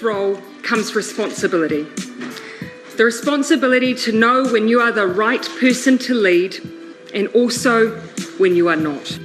Role comes responsibility. The responsibility to know when you are the right person to lead and also when you are not.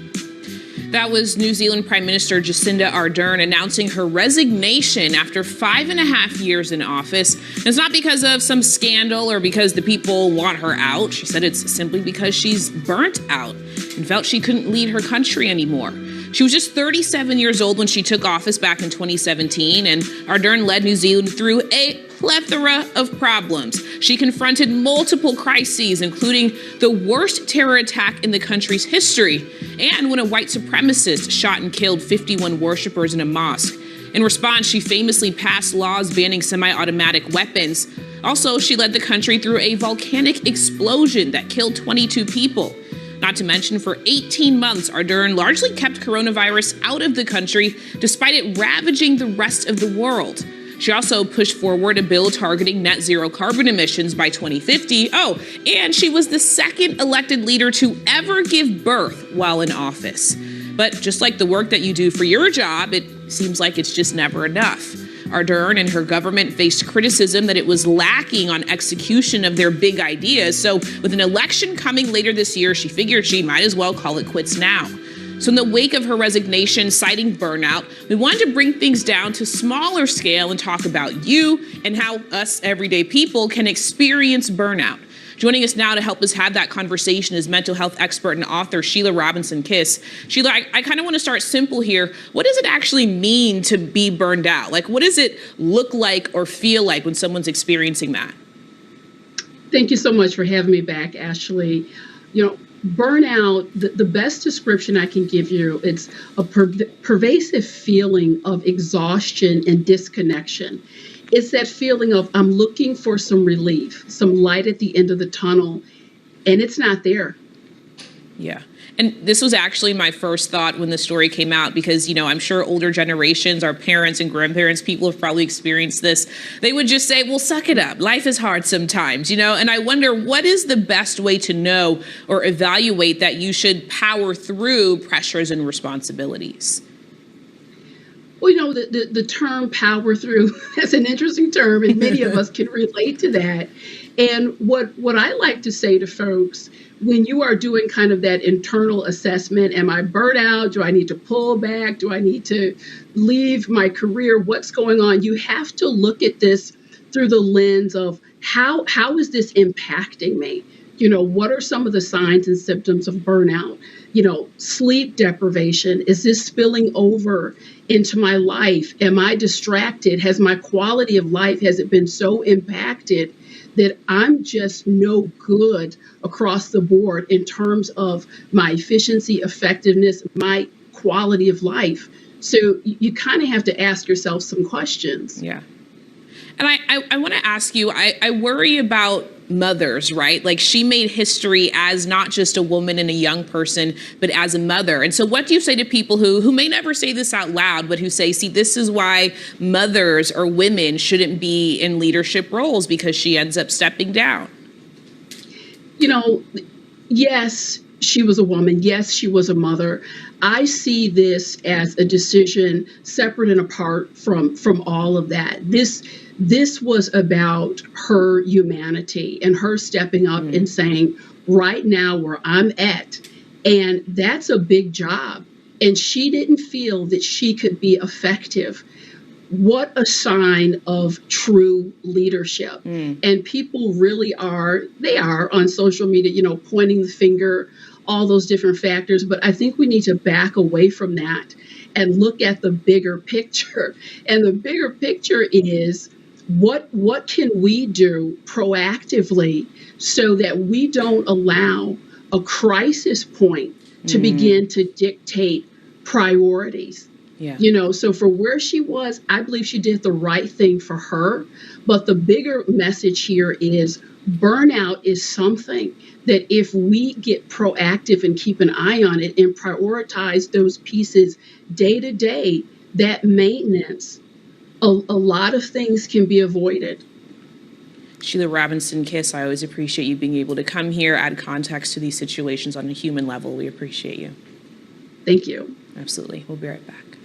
That was New Zealand Prime Minister Jacinda Ardern announcing her resignation after 5.5 years in office. And it's not because of some scandal or because the people want her out. She said it's simply because she's burnt out and felt she couldn't lead her country anymore. She was just 37 years old when she took office back in 2017, and Ardern led New Zealand through a plethora of problems. She confronted multiple crises, including the worst terror attack in the country's history, and when a white supremacist shot and killed 51 worshippers in a mosque. In response, she famously passed laws banning semi-automatic weapons. Also, she led the country through a volcanic explosion that killed 22 people. Not to mention, for 18 months, Ardern largely kept coronavirus out of the country, despite it ravaging the rest of the world. She also pushed forward a bill targeting net zero carbon emissions by 2050. Oh, and she was the second elected leader to ever give birth while in office. But just like the work that you do for your job, it seems like it's just never enough. Ardern and her government faced criticism that it was lacking on execution of their big ideas. So with an election coming later this year, she figured she might as well call it quits now. So in the wake of her resignation, citing burnout, we wanted to bring things down to smaller scale and talk about you and how us everyday people can experience burnout. Joining us now to help us have that conversation is mental health expert and author Sheila Robinson-Kiss. Sheila, I kind of want to start simple here. What does it actually mean to be burned out? Like, what does it look like or feel like when someone's experiencing that? Thank you so much for having me back, Ashley. You know, burnout, the best description I can give you, it's a pervasive feeling of exhaustion and disconnection. It's that feeling of I'm looking for some relief, some light at the end of the tunnel, and it's not there. Yeah. And this was actually my first thought when the story came out, because, you know, I'm sure older generations, our parents and grandparents, people have probably experienced this. They would just say, well, suck it up. Life is hard sometimes, you know, and I wonder, what is the best way to know or evaluate that you should power through pressures and responsibilities? Well, you know, the term power through, that's an interesting term, and many of us can relate to that. And what I like to say to folks, when you are doing kind of that internal assessment, am I burnt out? Do I need to pull back? Do I need to leave my career? What's going on? You have to look at this through the lens of how is this impacting me? You know, what are some of the signs and symptoms of burnout? You know, sleep deprivation, is this spilling over into my life? Am I distracted? Has my quality of life, has it been so impacted that I'm just no good across the board in terms of my efficiency, effectiveness, my quality of life? So you kind of have to ask yourself some questions. Yeah. And I want to ask you, I worry about mothers, right? Like, she made history as not just a woman and a young person, but as a mother. And so what do you say to people who may never say this out loud, but who say, see, this is why mothers or women shouldn't be in leadership roles, because she ends up stepping down? You know, yes, she was a woman. Yes, she was a mother. I see this as a decision separate and apart from all of that. This was about her humanity and her stepping up and saying, right now where I'm at, and that's a big job. And she didn't feel that she could be effective. What a sign of true leadership. And people really they are on social media, you know, pointing the finger, all those different factors. But I think we need to back away from that and look at the bigger picture. And the bigger picture is, what can we do proactively so that we don't allow a crisis point to begin to dictate priorities? Yeah. You know, so for where she was, I believe she did the right thing for her. But the bigger message here is burnout is something that if we get proactive and keep an eye on it and prioritize those pieces day to day, that maintenance, a lot of things can be avoided. Sheila Robinson-Kiss, I always appreciate you being able to come here, add context to these situations on a human level. We appreciate you. Thank you. Absolutely. We'll be right back.